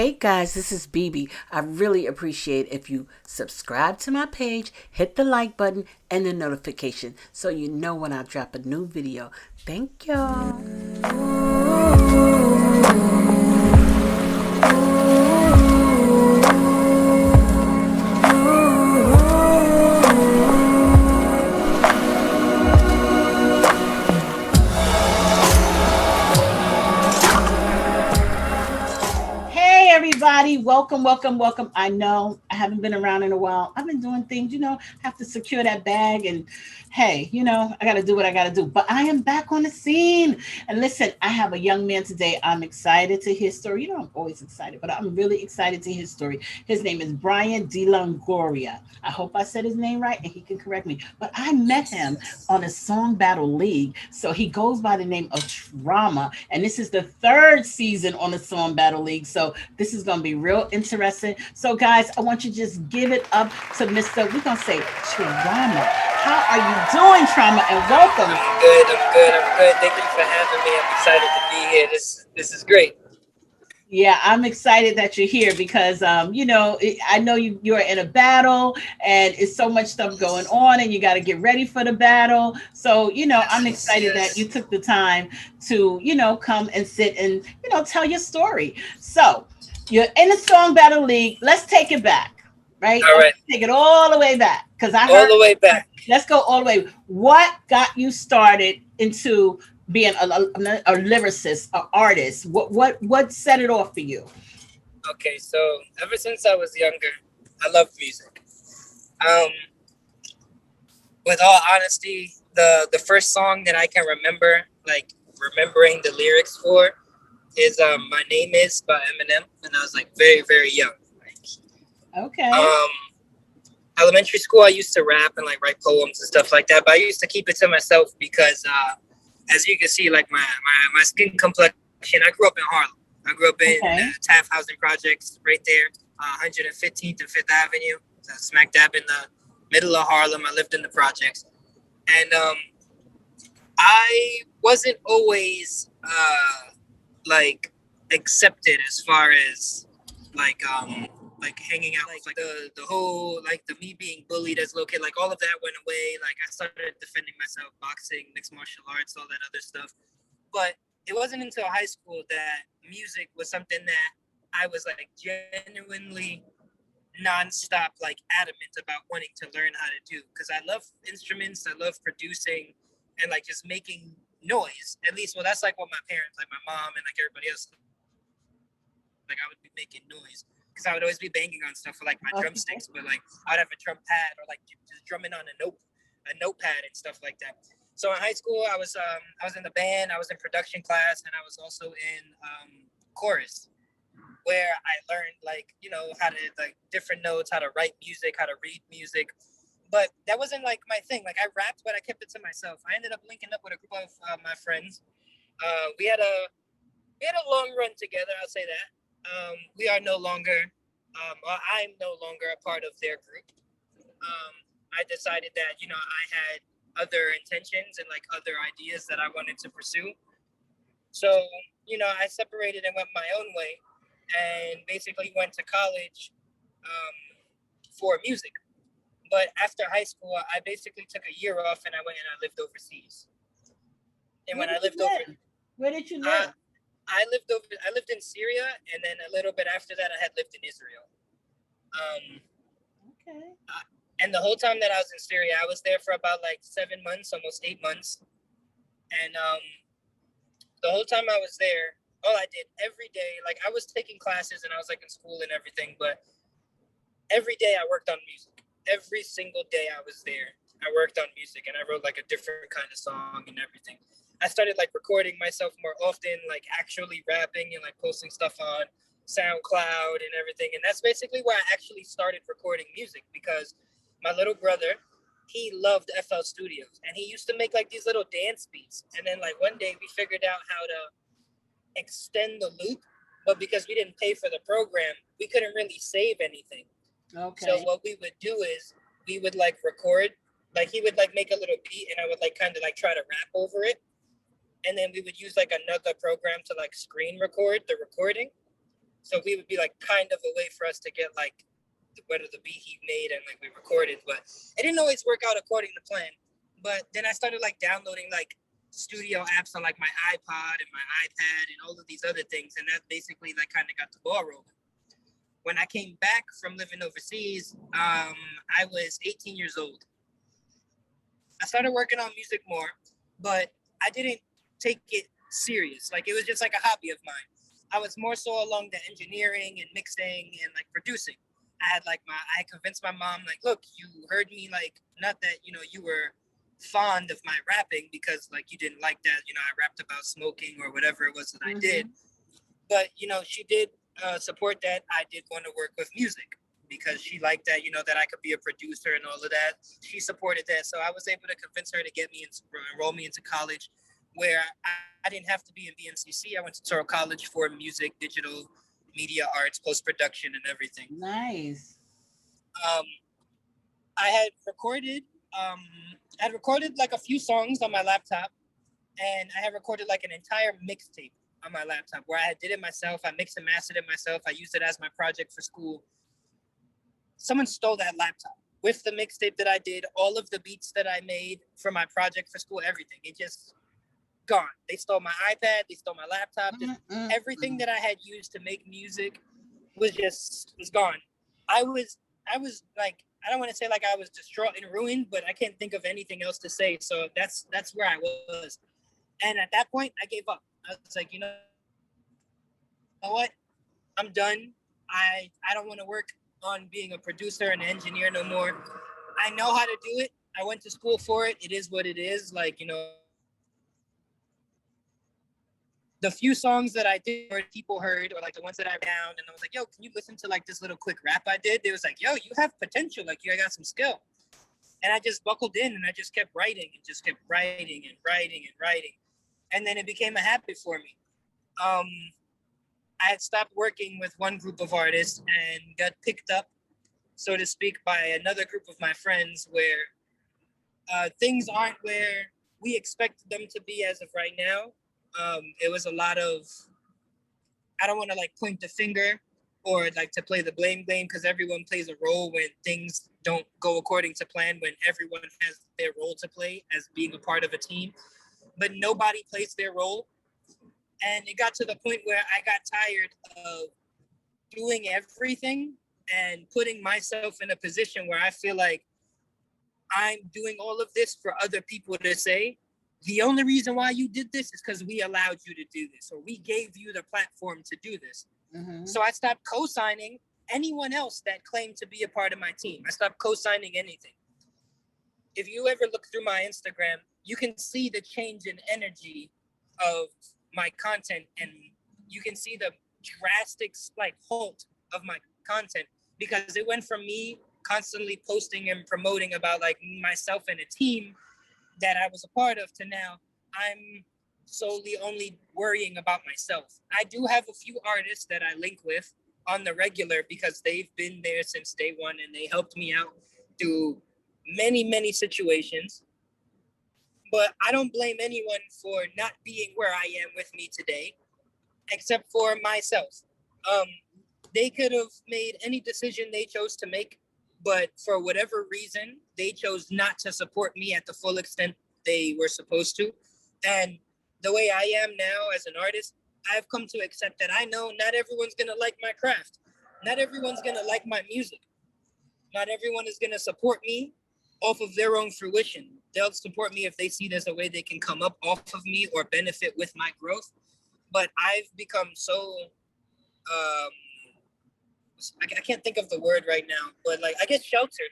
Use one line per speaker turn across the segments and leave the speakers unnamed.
Hey guys, this is BB. I really appreciate if you subscribe to my page, hit the like button and the notification so you know when I drop a new video. Thank y'all. Hey everybody, welcome, welcome, welcome. I know I haven't been around in a while. I've been doing things, have to secure that bag and hey, I got to do what I got to do. But I am back on the scene. And listen, I have a young man today. I'm excited to his story. I'm always excited, but I'm really excited to his story. His name is Brian De Longoria. I hope I said his name right and he can correct me. But I met him on a song battle league. So he goes by the name of Trauma. And this is the third season on the song battle league. So this is going to be real interesting. So, guys, I want you to just give it up to Mr. We're going to say Trauma. How are you doing, Trauma? And welcome.
I'm good. Thank you for having me. I'm excited to be here. This is great.
Yeah, I'm excited that you're here because, I know you're in a battle and it's so much stuff going on and you got to get ready for the battle. So, I'm excited that you
Yes.
took the time to, come and sit and, tell your story. So, you're in the Song Battle League. Let's take it back, right?
All
Let's
right.
take it all the way back because I
All
heard,
the way back.
let's go all the way. What got you started into being a lyricist, an artist? What set it off for you?
Okay, so ever since I was younger, I loved music. Um, with all honesty, the first song that I can remember, like remembering the lyrics for, is "My Name Is" by Eminem, and I was like very very young. Like,
Okay.
um, elementary school, I used to rap and like write poems and stuff like that, but I used to keep it to myself because, as you can see, like my skin complexion, I grew up in Harlem. I grew up in
Okay.
Taft Housing Projects right there, 115th and 5th Avenue, so smack dab in the middle of Harlem. I lived in the projects. And I wasn't always like accepted as far as like like hanging out with like the whole like the me being bullied as a little kid, like all of that went away. Like I started defending myself, boxing, mixed martial arts, all that other stuff. But it wasn't until high school that music was something that I was like genuinely nonstop like adamant about wanting to learn how to do, because I love instruments, I love producing and like just making noise. At least, well, that's like what my parents, like my mom and like everybody else, like I would be making noise because I would always be banging on stuff for like my
Okay.
drumsticks, but like I'd have a drum pad or like just drumming on a notepad and stuff like that. So in high school, I was in the band, I was in production class, and I was also in chorus, where I learned like how to like different notes, how to write music, how to read music. But that wasn't like my thing. Like I rapped, but I kept it to myself. I ended up linking up with a group of my friends. We had a long run together. I'll say that. We are no longer, or I'm no longer a part of their group. I decided that I had other intentions and like other ideas that I wanted to pursue. So I separated and went my own way, and basically went to college um, for music. But after high school, I basically took a year off and I went and I lived overseas. And
Where
when
did
I
you
lived over,
live? Where did you
uh,
live?
I lived in Syria, and then a little bit after that, I had lived in Israel. Um,
Okay.
and the whole time that I was in Syria, I was there for about like 7 months, almost 8 months. And the whole time I was there, all I did every day, like I was taking classes and I was like in school and everything, but every day I worked on music. Every single day I was there, I worked on music and I wrote like a different kind of song and everything. I started like recording myself more often, like actually rapping and like posting stuff on SoundCloud and everything. And that's basically where I actually started recording music, because my little brother, he loved FL Studios and he used to make like these little dance beats. And then like one day we figured out how to extend the loop, but because we didn't pay for the program, we couldn't really save anything. So
Okay.
what we would do is we would like record, like he would like make a little beat and I would like kind of like try to rap over it. And then we would use like another program to like screen record the recording. So we would be like kind of a way for us to get like whether the beat he made and like we recorded, but it didn't always work out according to plan. But then I started like downloading like studio apps on like my iPod and my iPad and all of these other things, and that basically like kind of got the ball rolling. When I came back from living overseas, I was 18 years old. I started working on music more, but I didn't take it serious. Like it was just like a hobby of mine. I was more so along the engineering and mixing and like producing. I convinced my mom, like, look, you heard me, like, not that, you were fond of my rapping because like you didn't like that, I rapped about smoking or whatever it was that I did. But, she did support that I did want to work with music because she liked that, that I could be a producer and all of that. She supported that. So I was able to convince her to enroll me into college where I didn't have to be in BMCC. I went to Toro College for music, digital media arts, post-production and everything.
Nice.
Um, I had recorded like a few songs on my laptop, and I had recorded like an entire mixtape on my laptop where I did it myself. I mixed and mastered it myself. I used it as my project for school. Someone stole that laptop with the mixtape that I did, all of the beats that I made for my project for school, everything. It just gone. They stole my iPad. They stole my laptop. Everything that I had used to make music was gone. I was like, I don't want to say like I was distraught and ruined, but I can't think of anything else to say. So that's where I was. And at that point, I gave up. I was like, you know what? I'm done. I don't want to work on being a producer and engineer no more. I know how to do it. I went to school for it. It is what it is. Like, the few songs that I did or people heard or like the ones that I found and I was like, yo, can you listen to like this little quick rap I did? They was like, yo, you have potential. Like you got some skill. And I just buckled in and I just kept writing and just kept writing and writing and writing. And then it became a habit for me. I had stopped working with one group of artists and got picked up, so to speak, by another group of my friends where things aren't where we expected them to be as of right now. It was a lot of, I don't want to like point the finger or like to play the blame game because everyone plays a role when things don't go according to plan, when everyone has their role to play as being a part of a team, but nobody plays their role. And it got to the point where I got tired of doing everything and putting myself in a position where I feel like I'm doing all of this for other people to say, the only reason why you did this is because we allowed you to do this, or we gave you the platform to do this. So I stopped co-signing anyone else that claimed to be a part of my team. I stopped co-signing anything. If you ever look through my Instagram, you can see the change in energy of my content, and you can see the drastic like halt of my content because it went from me constantly posting and promoting about like myself and a team that I was a part of to now I'm solely only worrying about myself. I do have a few artists that I link with on the regular because they've been there since day one and they helped me out through many situations. But I don't blame anyone for not being where I am with me today, except for myself. They could have made any decision they chose to make, but for whatever reason, they chose not to support me at the full extent they were supposed to. And the way I am now as an artist, I've come to accept that I know not everyone's going to like my craft. Not everyone's going to like my music. Not everyone is going to support me off of their own fruition. They'll support me if they see there's a way they can come up off of me or benefit with my growth. But I've become so, I can't think of the word right now, but like I get sheltered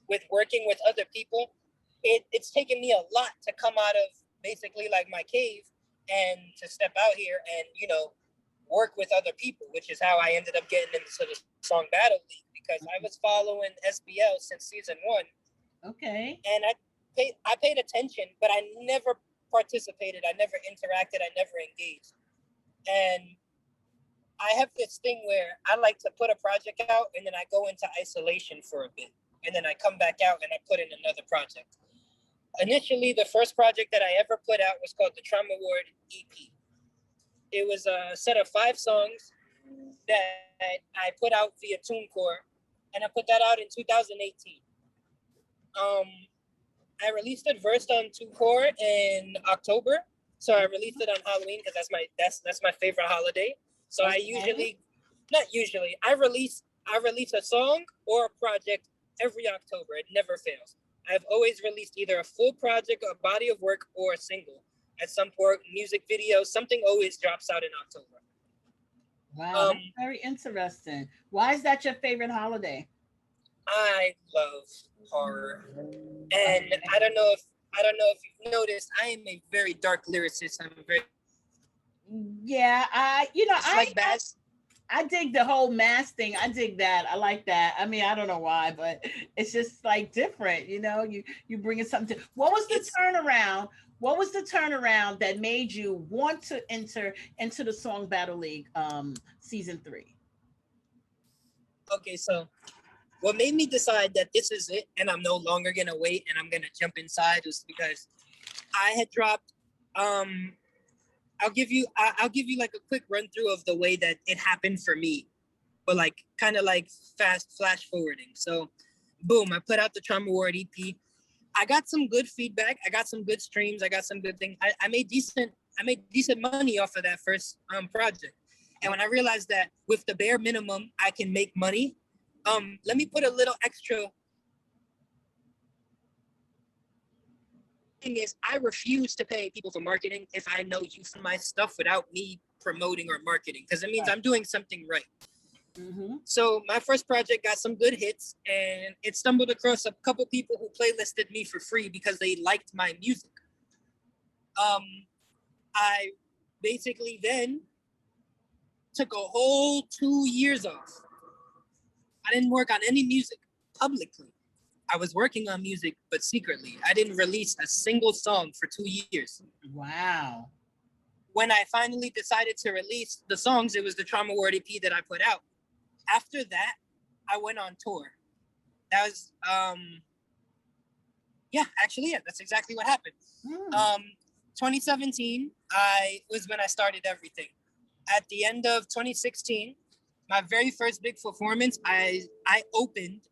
with working with other people. It's taken me a lot to come out of basically like my cave and to step out here and, work with other people, which is how I ended up getting into the Song Battle League because I was following SBL since season 1.
Okay.
And I paid attention, but I never participated. I never interacted. I never engaged. And I have this thing where I like to put a project out and then I go into isolation for a bit. And then I come back out and I put in another project. Initially, the first project that I ever put out was called the Trauma Ward EP. It was a set of 5 songs that I put out via TuneCore, and I put that out in 2018. Um, I released it first on TuneCore in October, so I released it on Halloween because that's my favorite holiday. So I usually, not usually, I release a song or a project every October. It never fails. I've always released either a full project, a body of work, or a single. At some point, music video, something always drops out in October.
Wow, that's very interesting. Why is that your favorite holiday?
I love horror, and I don't know if you've noticed. I am a very dark lyricist. I'm very
Yeah,
it's like bass.
I dig the whole mask thing. I dig that. I like that. I mean, I don't know why, but it's just like different. You bring in something. What was the
It's
turnaround? What was the turnaround that made you want to enter into the Song Battle League season 3?
okay. So what made me decide that this is it and I'm no longer gonna wait and I'm gonna jump inside was because I had dropped. Um, I'll give you like a quick run through of the way that it happened for me, but like kind of like fast flash forwarding. So, boom! I put out the Trauma Ward EP. I got some good feedback. I got some good streams. I got some good things. I made decent. I made decent money off of that first project. And when I realized that with the bare minimum I can make money, let me put a little extra. Thing is, I refuse to pay people for marketing if I know you from my stuff without me promoting or marketing, because it means I'm doing something right.
Mm-hmm.
So my first project got some good hits, and it stumbled across a couple people who playlisted me for free because they liked my music. I basically then took a whole 2 years off. I didn't work on any music publicly. I was working on music, but secretly. I didn't release a single song for 2 years.
Wow.
When I finally decided to release the songs, it was the Trauma Word EP that I put out. After that, I went on tour. That was, that's exactly what happened. 2017, was when I started everything. At the end of 2016, my very first big performance, I opened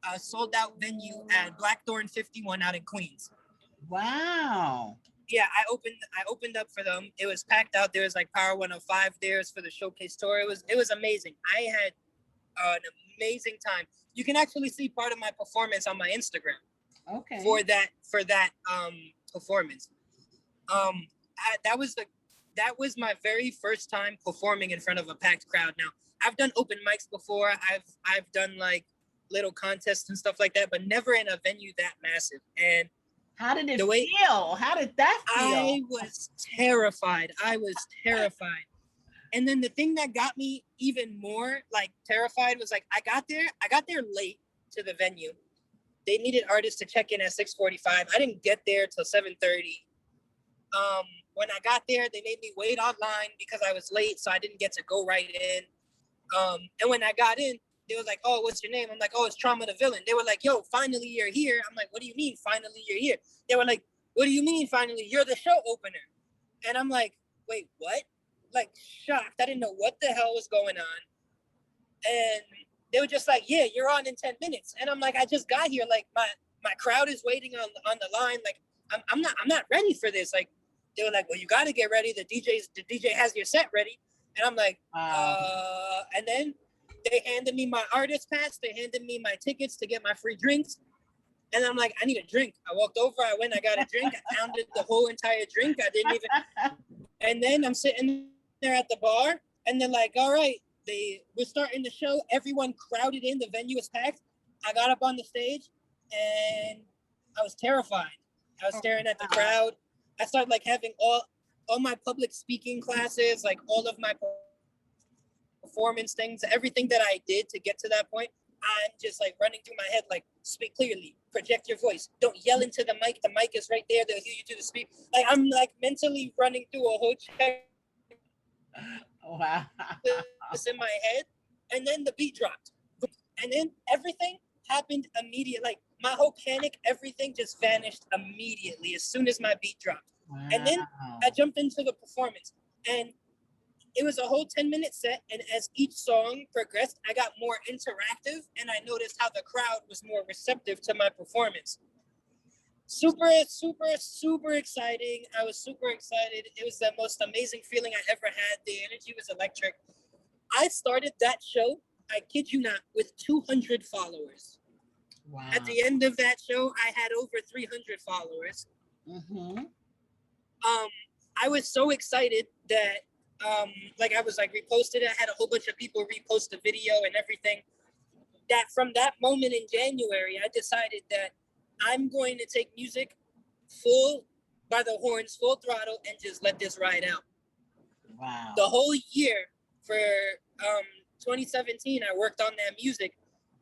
a sold out venue at Blackthorn 51 out in Queens.
Wow.
Yeah, I opened up for them. It was packed out. There was like Power 105 there for the showcase tour. It was amazing. I had an amazing time. You can actually see part of my performance on my Instagram.
Okay.
For that performance. That was my very first time performing in front of a packed crowd. Now, I've done open mics before. I've done like little contests and stuff like that, but never in a venue that massive. And
how did it feel? How did that feel?
I was terrified. And then the thing that got me even more like terrified was like I got there late to the venue. They needed artists to check in at 6:45. I didn't get there till 7:30. When I got there, they made me wait online because I was late, so I didn't get to go right in. And when I got in, they was like, "Oh, what's your name?" I'm like, "Oh, it's Trauma the Villain." They were like, "Yo, finally you're here." I'm like, "What do you mean, finally you're here?" They were like, "What do you mean, finally? You're the show opener." And I'm like, "Wait, what?" Like shocked. I didn't know what the hell was going on. And they were just like, "Yeah, you're on in 10 minutes." And I'm like, "I just got here. Like my crowd is waiting on the line. Like I'm not ready for this." Like they were like, "Well, you got to get ready. The DJ has your set ready." And I'm like, and then they handed me my artist pass. They handed me my tickets to get my free drinks. And I'm like, I need a drink. I walked over. I went. I got a drink. I pounded the whole entire drink. I didn't even. And then I'm sitting there at the bar, and they're like, "All right, we're starting the show." Everyone crowded in. The venue was packed. I got up on the stage, and I was terrified. I was staring at the crowd. I started like having all my public speaking classes, like all of my performance things, everything that I did to get to that point. I'm just like running through my head, like speak clearly, project your voice, don't yell into the mic. The mic is right there. They'll hear you do the speak. Like I'm like mentally running through a whole check
wow.
in my head, and then the beat dropped, and then everything happened immediately. Like my whole panic, everything just vanished immediately as soon as my beat dropped.
Wow.
And then I jumped into the performance, and It was a whole 10-minute set, and as each song progressed, I got more interactive, and I noticed how the crowd was more receptive to my performance. Super, super, super exciting. I was super excited. It was the most amazing feeling I ever had. The energy was electric. I started that show, I kid you not, with 200 followers.
Wow.
At the end of that show, I had over 300 followers.
Mm-hmm.
I was so excited that like I was like reposted it. I had a whole bunch of people repost the video and everything. That from that moment in January, I decided that I'm going to take music full by the horns, full throttle, and just let this ride out.
Wow.
The whole year for 2017, I worked on that music.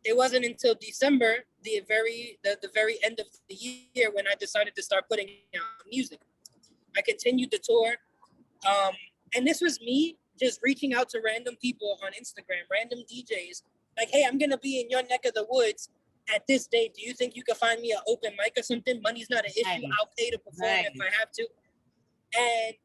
It wasn't until December, the very end of the year, when I decided to start putting out music. I continued the tour. And this was me just reaching out to random people on Instagram, random DJs, like, hey, I'm going to be in your neck of the woods at this date. Do you think you can find me an open mic or something? Money's not an issue.
Nice.
I'll pay to perform
Nice.
if I have to. And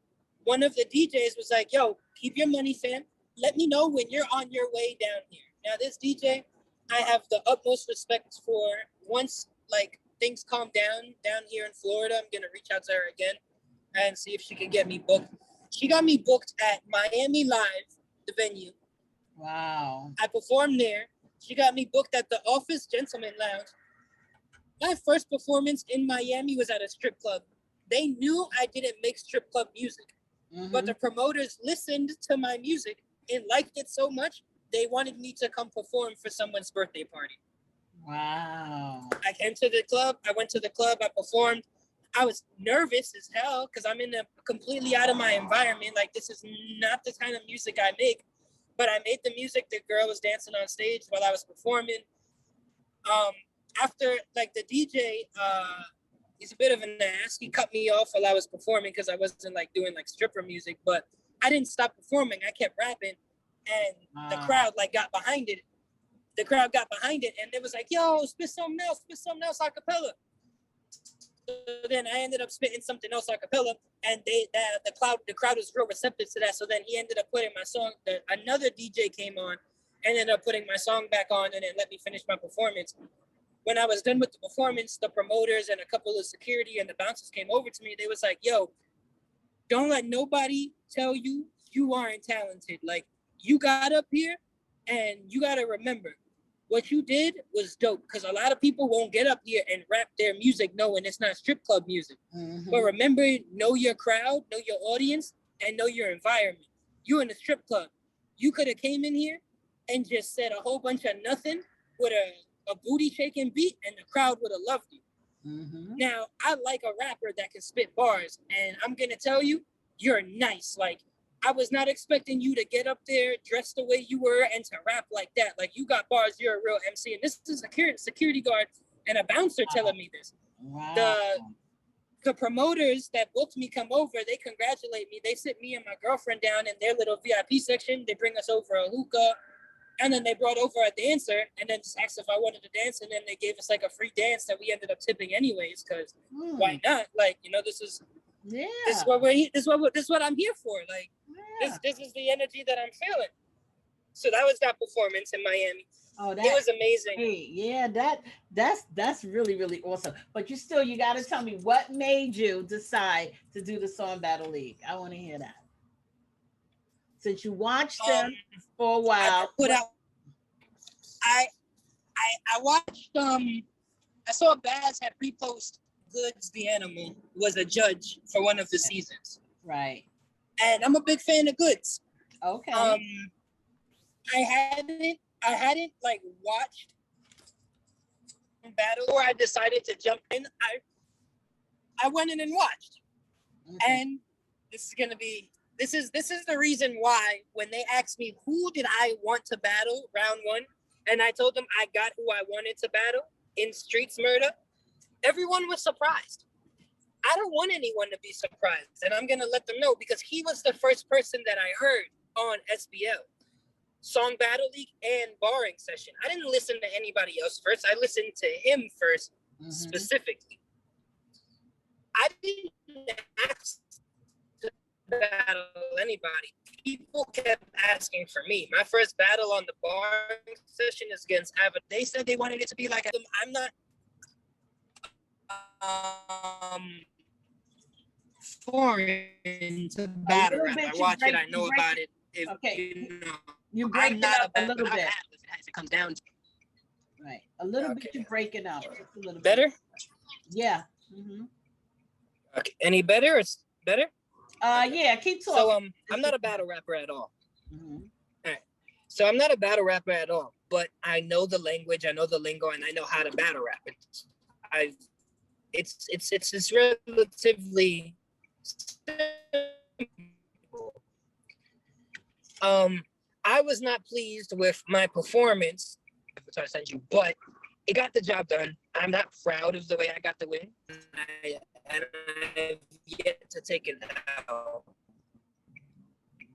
one of the DJs was like, yo, keep your money, fam. Let me know when you're on your way down here. Now, this DJ, I have the utmost respect for. Once, like, things calm down here in Florida, I'm going to reach out to her again and see if she can get me booked. She got me booked at Miami Live, the venue.
Wow.
I performed there. She got me booked at the Office Gentleman Lounge. My first performance in Miami was at a strip club. They knew I didn't make strip club music, but the promoters listened to my music and liked it so much, they wanted me to come perform for someone's birthday party.
Wow.
I came to the club. I went to the club. I performed. I was nervous as hell because I'm in a completely out of my environment. Like, this is not the kind of music I make. But I made the music. The girl was dancing on stage while I was performing. After, like, the DJ, he's a bit of an ass. He cut me off while I was performing because I wasn't, like, doing, like, stripper music. But I didn't stop performing. I kept rapping. And the crowd, like, got behind it. The crowd got behind it. And it was like, yo, spit something else a cappella. So then I ended up spitting something else a cappella, and the crowd was real receptive to that. So then he ended up putting my song. Another DJ came on, ended up putting my song back on, and then let me finish my performance. When I was done with the performance, the promoters and a couple of security and the bouncers came over to me. They was like, "Yo, don't let nobody tell you you aren't talented. Like, you got up here, and you got to remember." What you did was dope, because a lot of people won't get up here and rap their music knowing it's not strip club music. But remember, know your crowd, know your audience, and know your environment. You in a strip club. You could have came in here and just said a whole bunch of nothing with a booty shaking beat, and the crowd would have loved you. Now, I like a rapper that can spit bars, and I'm going to tell you, you're nice. Like, I was not expecting you to get up there dressed the way you were and to rap like that. Like, you got bars, you're a real MC. And this is a security guard and a bouncer telling me this.
Wow.
The promoters that booked me come over, they congratulate me. They sit me and my girlfriend down in their little VIP section. They bring us over a hookah. And then they brought over a dancer and then just asked if I wanted to dance. And then they gave us like a free dance that we ended up tipping anyways, because why not? Like, you know, this is what I'm here for. Like, this is the energy that I'm feeling. So that was that performance in Miami.
Oh,
it was amazing.
Hey, yeah, that's really, really awesome. But you got to tell me what made you decide to do the Song Battle League. I want to hear that. Since you watched them for a while,
I watched. I saw Baz had repost Goods the Animal was a judge for one of the seasons.
Right.
And I'm a big fan of Goods.
Okay.
I hadn't like watched battle, or I decided to jump in. I went in and watched. Okay. And this is the reason why when they asked me who did I want to battle round one, and I told them I got who I wanted to battle in Streets Murder, everyone was surprised. I don't want anyone to be surprised, and I'm going to let them know, because he was the first person that I heard on SBL, Song Battle League and Barring Session. I didn't listen to anybody else first. I listened to him first, specifically. I didn't ask to battle anybody. people kept asking for me. My first battle on the bar session is against Ava. They said they wanted it to be like I'm not foreign to battle rap. I watch it, I know about it. If,
okay,
you
break it up a little bit.
If it comes down to
right, a little bit. You're breaking up. Just a little
better.
Bit. Yeah. Mm-hmm.
Okay. Any better? It's better.
Yeah. Keep talking.
So I'm not a battle rapper at all. Mm-hmm. All right. So I'm not a battle rapper at all, but I know the language, I know the lingo, and I know how to battle rap. It's relatively simple. I was not pleased with my performance, which I sent you, but it got the job done. I'm not proud of the way I got the win, and I've yet to take it out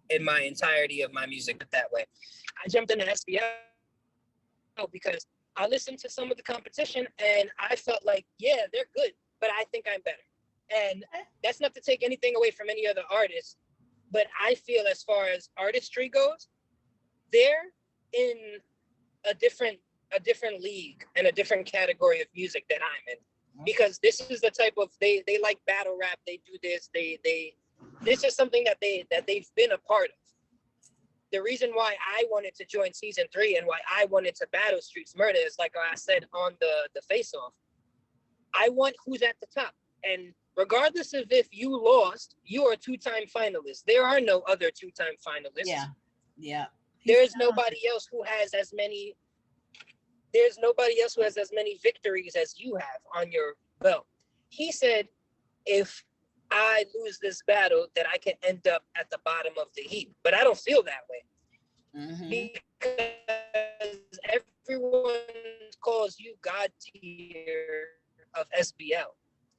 in my entirety of my music that way. I jumped into SBL because I listened to some of the competition and I felt like, yeah, they're good, but I think I'm better. And that's not to take anything away from any other artist, but I feel as far as artistry goes, they're in a different league and a different category of music that I'm in. Because this is the type of they like battle rap, they do this, this is something that they've been a part of. The reason why I wanted to join season 3 and why I wanted to battle Streets Murder is like I said on the face off. I want who's at the top. And regardless of if you lost, you are a 2-time finalist. There are no other 2-time finalists.
Yeah. Yeah.
There's nobody else who has as many victories as you have on your belt. He said, if I lose this battle, that I can end up at the bottom of the heap. But I don't feel that way. Mm-hmm. Because everyone calls you God tier of SBL.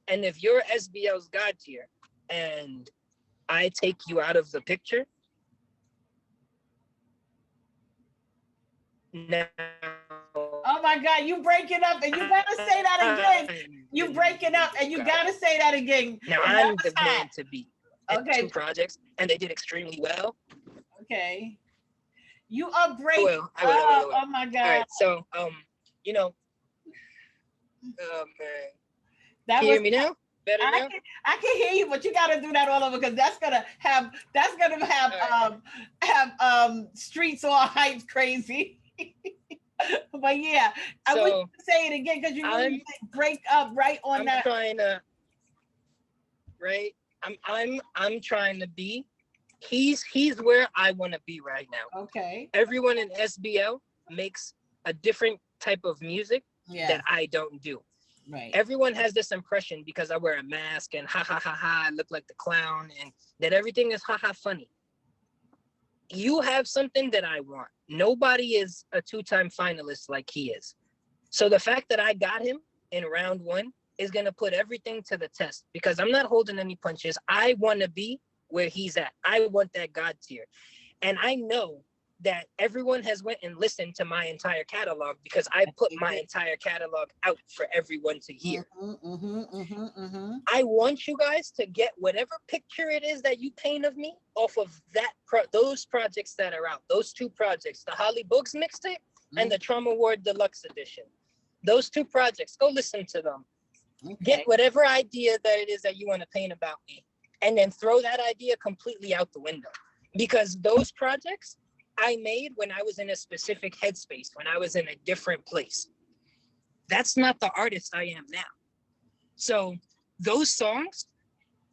And if you're SBL's God tier and I take you out of the picture, now,
oh my God, you break it up and you gotta say that again. You break it up and you gotta say that again.
Now I'm the man to beat. Okay. 2 projects and they did extremely well.
Okay. You are breaking.
I will.
Oh my God.
All right, so you know, man. Can you hear me now? Better now?
I can hear you, but you got to do that all over because that's gonna have streets all hyped crazy. But yeah, I wish you could say it again because you really break up right on that.
I'm trying to be. He's where I want to be right now.
Okay.
Everyone in SBL makes a different type of music that I don't do.
Right.
Everyone has this impression because I wear a mask and ha ha ha ha, I look like the clown, and that everything is ha ha funny. You have something that I want. Nobody is a 2-time finalist like he is. So the fact that I got him in round 1 is going to put everything to the test because I'm not holding any punches. I want to be where he's at. I want that God tier. And I know that everyone has went and listened to my entire catalog because I put my entire catalog out for everyone to hear. I want you guys to get whatever picture it is that you paint of me off of those projects that are out. Those 2 projects, the Holly Books mixtape and the Trauma Ward Deluxe Edition. Those 2 projects, go listen to them. Okay. Get whatever idea that it is that you want to paint about me and then throw that idea completely out the window. Because those projects I made when I was in a specific headspace, when I was in a different place. That's not the artist I am now. So those songs,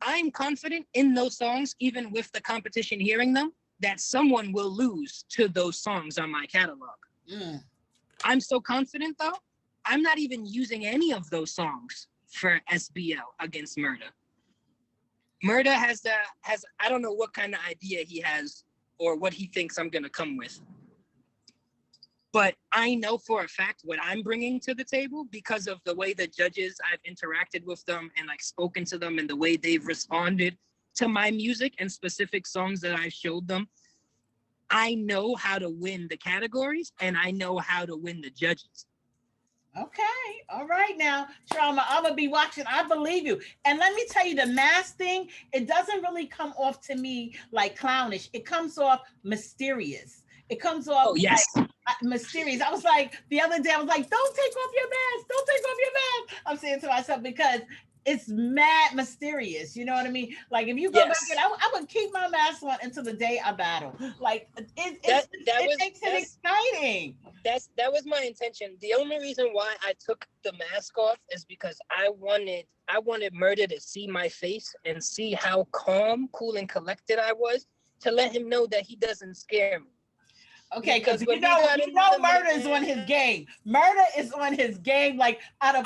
I'm confident in those songs, even with the competition hearing them, that someone will lose to those songs on my catalog. I'm so confident though, I'm not even using any of those songs for SBL against Murda. Murda has I don't know what kind of idea he has or what he thinks I'm gonna come with. But I know for a fact what I'm bringing to the table because of the way the judges, I've interacted with them and like spoken to them and the way they've responded to my music and specific songs that I showed them. I know how to win the categories and I know how to win the judges.
Okay. All right now, Trauma. I'm gonna be watching. I believe you. And let me tell you, the mask thing, it doesn't really come off to me like clownish. It comes off mysterious. It comes off
Oh yes,
like mysterious. I was like the other day, I was like, don't take off your mask. Don't take off your mask. I'm saying to myself because it's mad mysterious. You know what I mean? Like if you go back in,
yes.
I would keep my mask on until the day I battle. Like
That that
it
was
makes it exciting.
that was my intention. The only reason why I took the mask off is because I wanted Murder to see my face and see how calm, cool, and collected I was, to let him know that he doesn't scare me.
Okay,
Because
because
when he got in the
Murder is on his
mask,
game. Murder is on his game. Like
I know.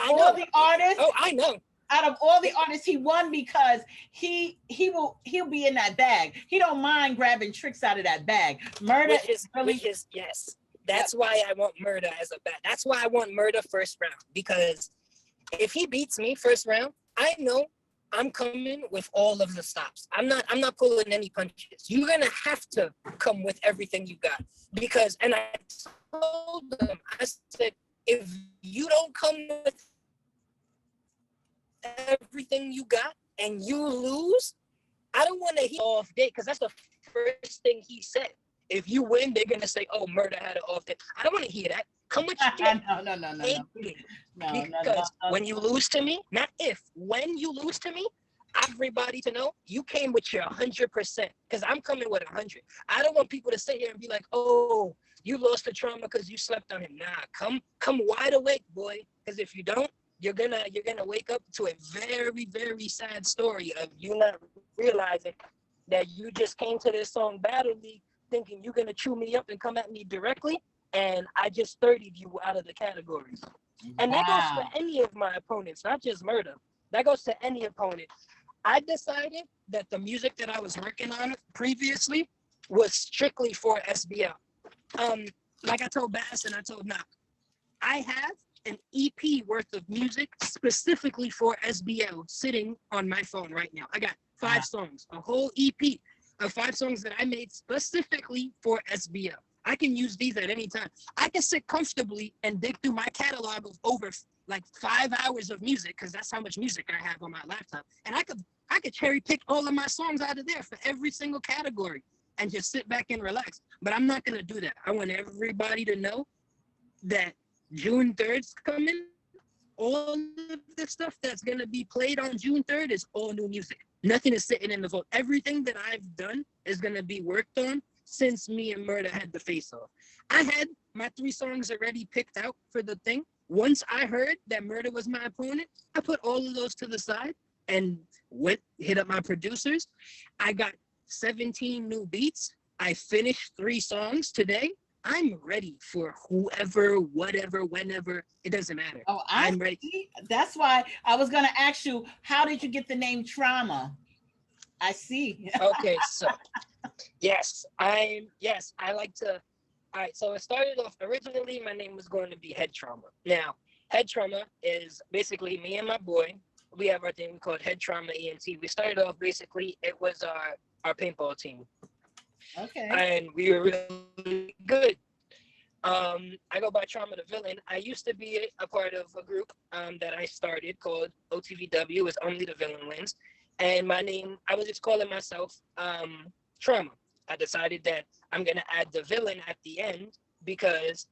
Oh, I know.
out of all the artists, he won because he'll be in that bag. He don't mind grabbing tricks out of that bag. Murder
Which
really,
is yes.
yep.
That's why I want Murder as a bat. That's why I want Murder first round. Because if he beats me first round, I know I'm coming with all of the stops. I'm not pulling any punches. You're gonna have to come with everything you got. Because and I told them, I said, if you don't come with everything you got and you lose, I don't want to hear off day, because that's the first thing he said. If you win, they're gonna say, "Oh, Murder had an off day." I don't want to hear that. Come with your shit.
No, no, no, no,
Take
no,
me.
no, no,
Because
no,
when
no.
you lose to me, not if, when you lose to me, everybody to know you came with your 100%. Because I'm coming with 100. I don't want people to sit here and be like, "Oh, you lost to Trauma because you slept on him." Nah, come wide awake, boy. Because if you don't, you're gonna wake up to a very, very sad story of you not realizing that you just came to this song Battle League thinking you're gonna chew me up and come at me directly, and I just 30'd you out of the categories. And that goes for
Wow.
any of my opponents, not just Murder. That goes to any opponent. I decided that the music that I was working on previously was strictly for SBL. Um, like I told Bass and I told Knock, I have an EP worth of music specifically for SBL sitting on my phone right now. I got
Wow.
5 songs, a whole EP of 5 songs that I made specifically for SBL. I can use these at any time. I can sit comfortably and dig through my catalog of over like 5 hours of music, because that's how much music I have on my laptop. And I could cherry pick all of my songs out of there for every single category and just sit back and relax. But I'm not gonna do that. I want everybody to know that June 3rd's coming. All of the stuff that's gonna be played on June 3rd is all new music. Nothing is sitting in the vault. Everything that I've done is gonna be worked on since me and Murder had the face off. I had my 3 songs already picked out for the thing. Once I heard that Murder was my opponent, I put all of those to the side and went hit up my producers. I got 17 new beats. I finished 3 songs today. I'm ready for whoever, whatever, whenever. It doesn't matter.
Oh, I
I'm ready.
see. That's why I was gonna ask you, how did you get the name Trauma? I see.
Okay, so I like to. All right, so it started off originally. My name was going to be Head Trauma. Now, Head Trauma is basically me and my boy. We have our thing called Head Trauma ENT. We started off basically, it was our paintball team,
Okay.
and we were really good. I go by Trauma the Villain. I used to be a part of a group that I started called OTVW, is Only the Villain Wins. And my name, I was just calling myself Trauma. I decided that I'm going to add the villain at the end because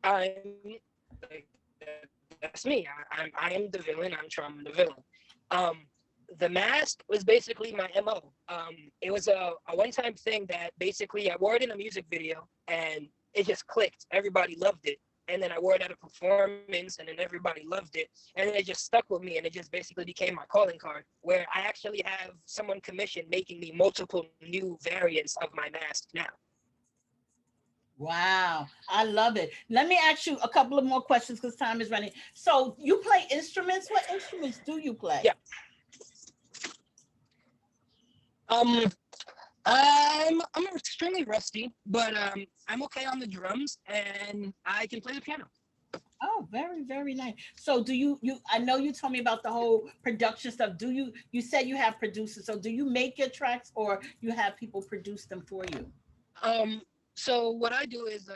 I'm like, that's me. I am the villain. I'm Trauma the Villain. Um, the mask was basically my MO. It was a one-time thing that basically I wore it in a music video and it just clicked. Everybody loved it. And then I wore it at a performance and then everybody loved it. And then it just stuck with me and it just basically became my calling card, where I actually have someone commissioned making me multiple new variants of my mask now.
Wow, I love it. Let me ask you a couple of more questions because time is running. So you play instruments? What instruments do you
Yeah.
play?
Um, I'm extremely rusty, but I'm okay on the drums and I can play the piano.
Oh, very, very nice. So do you I know you told me about the whole production stuff. You said you have producers. So do you make your tracks or you have people produce them for you?
Um, So what I do is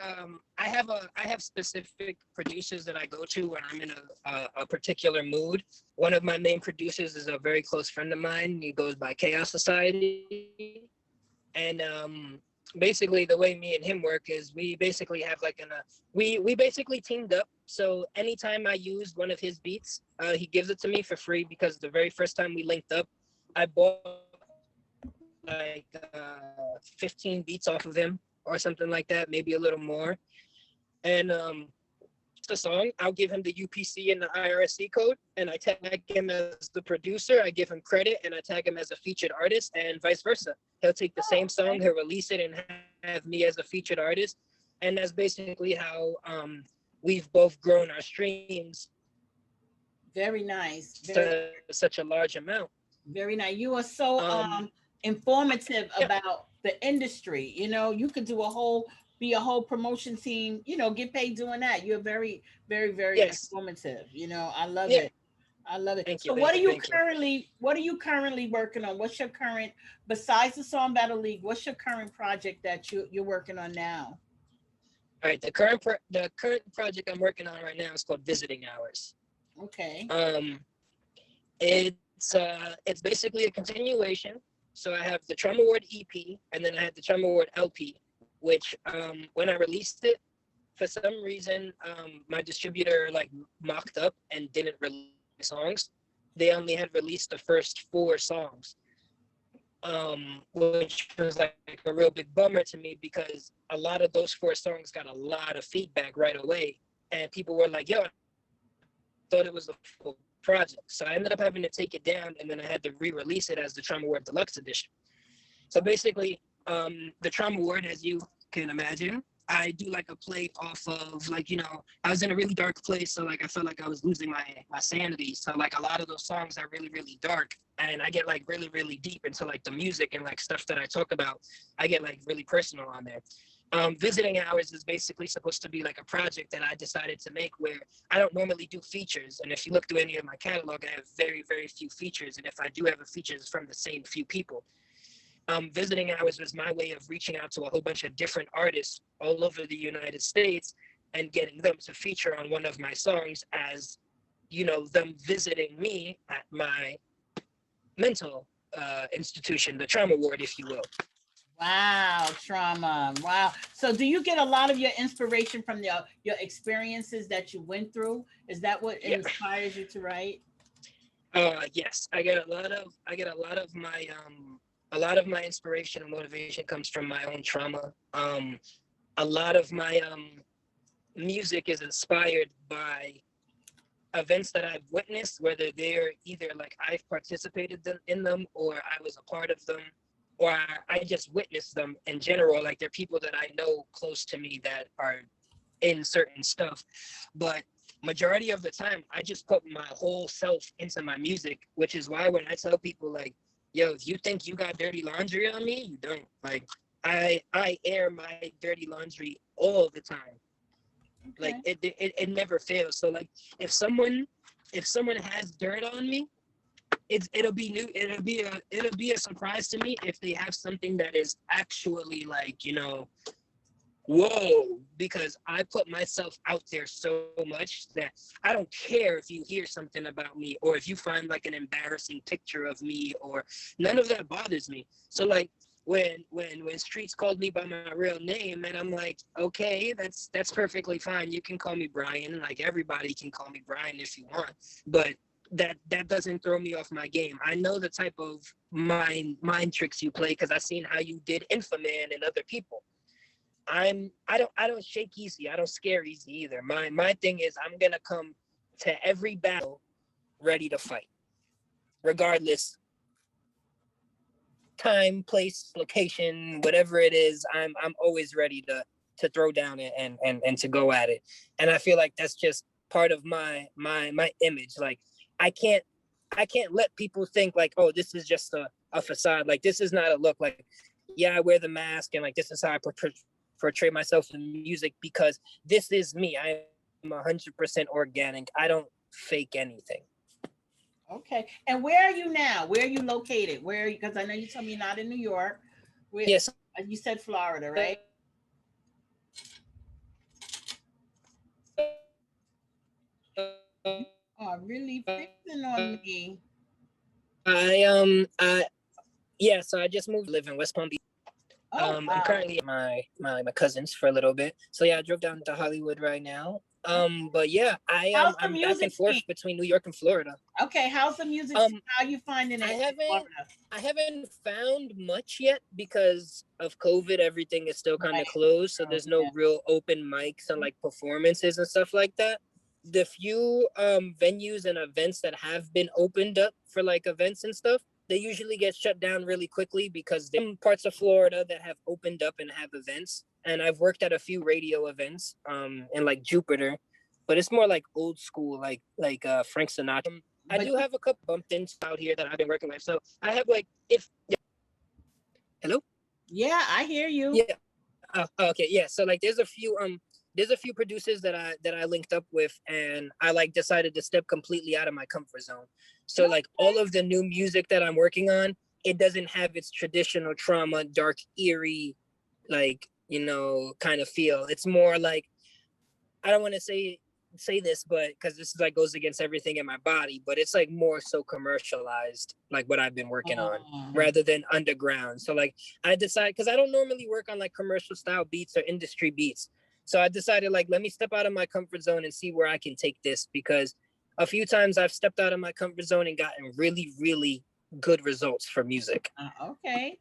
I have specific producers that I go to when I'm in a particular mood. One of my main producers is a very close friend of mine. He goes by Chaos Society, and basically the way me and him work is we basically have like we basically teamed up. So anytime I use one of his beats, he gives it to me for free because the very first time we linked up, I bought like 15 beats off of him or something like that, maybe a little more. And the song, I'll give him the UPC and the IRSC code, and I tag him as the producer. I give him credit, and I tag him as a featured artist, and vice versa. He'll take the same song, he'll
Oh,
release it,
okay.
and have me as a featured artist. And that's basically how we've both grown our streams to such a large amount.
Very nice. Very nice. You are so informative
Yeah,
about the industry. You know, you could do a whole be a whole promotion team, get paid doing that. You're very
yes,
informative. I love
yeah.
it. I love it.
Thank
So
you, thank you, thank you.
what are you currently working on? What's your current besides the Song Battle League, what's your current project that you're working on now?
All right, the current project I'm working on right now is called Visiting Hours.
Okay.
Um, it's basically a continuation. So I have the Trauma Award EP, and then I had the Trauma Award LP, which when I released it, for some reason, my distributor like mocked up and didn't release my songs. They only had released the first four songs, which was like a real big bummer to me because a lot of those four songs got a lot of feedback right away, and people were like, "Yo, I thought it was a full project." So I ended up having to take it down, and then I had to re-release it as the Trauma Award Deluxe Edition. So basically, the Trauma Award, as you can imagine, I do like a play off of I was in a really dark place, so like I felt like I was losing my sanity. So like a lot of those songs are really dark, and I get like really deep into like the music and like stuff that I talk about. I get like really personal on there. Visiting Hours is basically supposed to be like a project that I decided to make where I don't normally do features. And if you look through any of my catalog, I have very few features. And if I do have a feature, it's from the same few people. Visiting Hours was my way of reaching out to a whole bunch of different artists all over the United States and getting them to feature on one of my songs as, them visiting me at my mental institution, the Trauma Ward, if you will.
Wow, trauma. Wow. So do you get a lot of your inspiration from your experiences that you went through? Is that what
Yeah.
inspires you to write?
Yes, a lot of my inspiration and motivation comes from my own trauma. A lot of my music is inspired by events that I've witnessed, whether they're either like I've participated in them or I was a part of them or I just witnessed them in general. Like they're people that I know close to me that are in certain stuff. But majority of the time, I just put my whole self into my music, which is why when I tell people like, yo, if you think you got dirty laundry on me, you don't. Like I air my dirty laundry all the time. Like
Okay.
it never fails. So like if someone has dirt on me, it'll be new. It'll be a surprise to me if they have something that is actually like whoa, because I put myself out there so much that I don't care if you hear something about me or if you find like an embarrassing picture of me or none of that bothers me. So like when streets called me by my real name and I'm like, okay, that's perfectly fine. You can call me Brian. Like everybody can call me Brian if you want, but that doesn't throw me off my game. I know the type of mind tricks you play because I've seen how you did Infoman and other people. I don't shake easy. I don't scare easy either. My thing is I'm gonna come to every battle ready to fight, regardless time, place, location, whatever it is. I'm always ready to throw down and to go at it. And I feel like that's just part of my image. Like I can't I can't let people think like, oh, this is just a facade. Like this is not a look. Like yeah, I wear the mask and like this is how I portray myself in music because this is me. I am 100% organic. I don't fake anything.
Okay. And where are you now? Where are you located? Where? Because I know you told me you're not in New York. Where
Yes,
you said Florida, right? really fixing on me.
I yeah, so I just moved. Live in West Palm Beach.
Oh
I'm
wow.
currently at my cousins for a little bit. So yeah, I drove down to Hollywood right now. But yeah,
How's the
I'm back and
music scene?
forth between New York and Florida.
Okay, how's the music scene?
Um,
How you finding
I
it in
haven't
Florida?
I haven't found much yet because of COVID. Everything is still kind
Right.
of closed, so
Oh,
there's no
yeah.
real open mics and like performances and stuff like that. The few venues and events that have been opened up for like events and stuff, they usually get shut down really quickly because there are parts of Florida that have opened up and have events. And I've worked at a few radio events in like Jupiter, but it's more like old school, like Frank Sinatra. I
But
do have a couple bumped into out here that I've been working with. So I have like if yeah. Hello?
yeah, I hear you.
Yeah. Okay. Yeah. So like there's a few producers that I linked up with and I like decided to step completely out of my comfort zone. So like all of the new music that I'm working on, it doesn't have its traditional trauma, dark, eerie, like, kind of feel. It's more like I don't want to say this, but because this is like goes against everything in my body, but it's like more so commercialized, like what I've been working on,
Um,
rather than underground. So like I decided because I don't normally work on like commercial style beats or industry beats. So I decided like let me step out of my comfort zone and see where I can take this because a few times I've stepped out of my comfort zone and gotten really, really good results for music.
okay.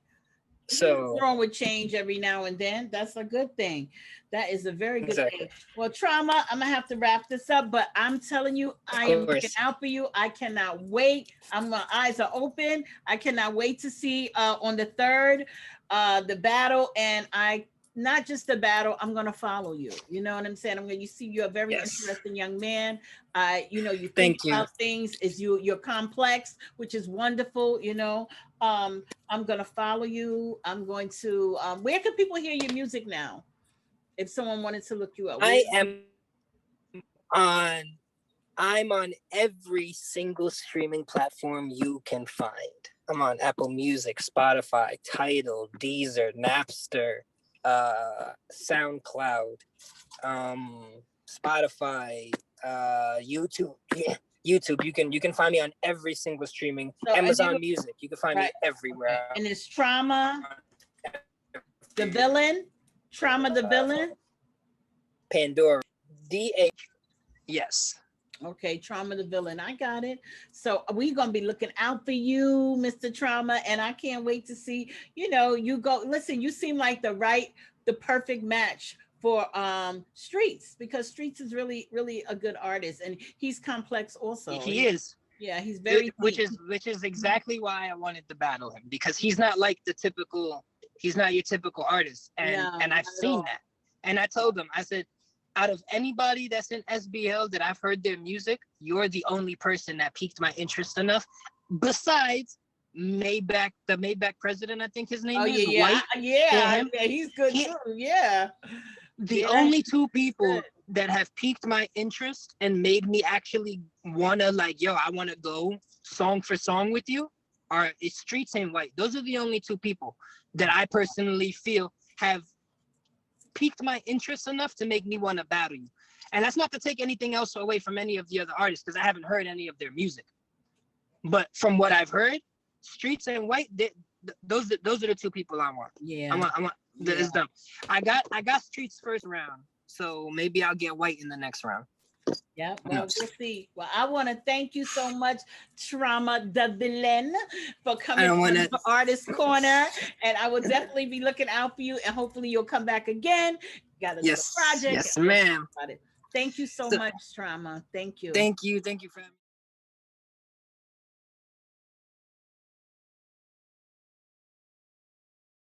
Nothing
So
wrong with change every now and then. That's a good thing. That is a very good
exactly.
thing. Well, trauma, I'm gonna have to wrap this up, but I'm telling you,
Of
I am looking
course.
out for you. I cannot wait. My eyes are open. I cannot wait to see on the third the battle, and I not just the battle. I'm gonna follow you. You know what I'm saying? I'm gonna. You see, you're a very
Yes.
interesting young man. You think
Thank you.
about things. You're complex, which is wonderful. I'm gonna follow you. I'm going to. Where can people hear your music now? If someone wanted to look you up, where?
I am on I'm on every single streaming platform you can find. I'm on Apple Music, Spotify, Tidal, Deezer, Napster, SoundCloud, Spotify, YouTube. Yeah, YouTube. You can find me on every single streaming.
So, and you
Amazon Music. You can find me
right?
everywhere.
Okay, and it's trauma, the villain, trauma, the villain.
Pandora. DH. Yes.
Okay, Trauma the villain. I got it. So we're gonna be looking out for you, Mr. Trauma, and I can't wait to see. You go. Listen, you seem like the perfect match for Streets because Streets is really, really a good artist, and he's complex also.
He is.
Yeah, he's very
which
deep.
is which is exactly why I wanted to battle him because he's not like he's not your typical artist
No,
and I've
not at
seen
all.
that and I told him I said out of anybody that's in SBL that I've heard their music, you're the only person that piqued my interest enough besides the Maybach president, I think his
Oh
name is
yeah,
White.
yeah,
Him,
yeah. He's good
he,
too. Yeah,
the
yeah.
only two people
Good.
that have piqued my interest and made me actually wanna like, yo, I wanna go song for song with you are is Streets and White. Those are the only two people that I personally feel have piqued my interest enough to make me want to battle you. And that's not to take anything else away from any of the other artists because I haven't heard any of their music. But from what I've heard, Streets and White, those are the two people I want.
Yeah,
I want
yeah.
it's them. I got Streets first round, so maybe I'll get White in the next round.
Yeah, well, we'll see. Well, I want to thank you so much, Trauma the Villain, for
I
coming
don't want
on
to.
the Artist Corner. And I will definitely be looking out for you. And hopefully, you'll come back again. You got another
Yes,
project.
yes,
And we'll talk
ma'am.
about it. Thank you so
So,
much, Trauma. Thank you.
thank you for having me.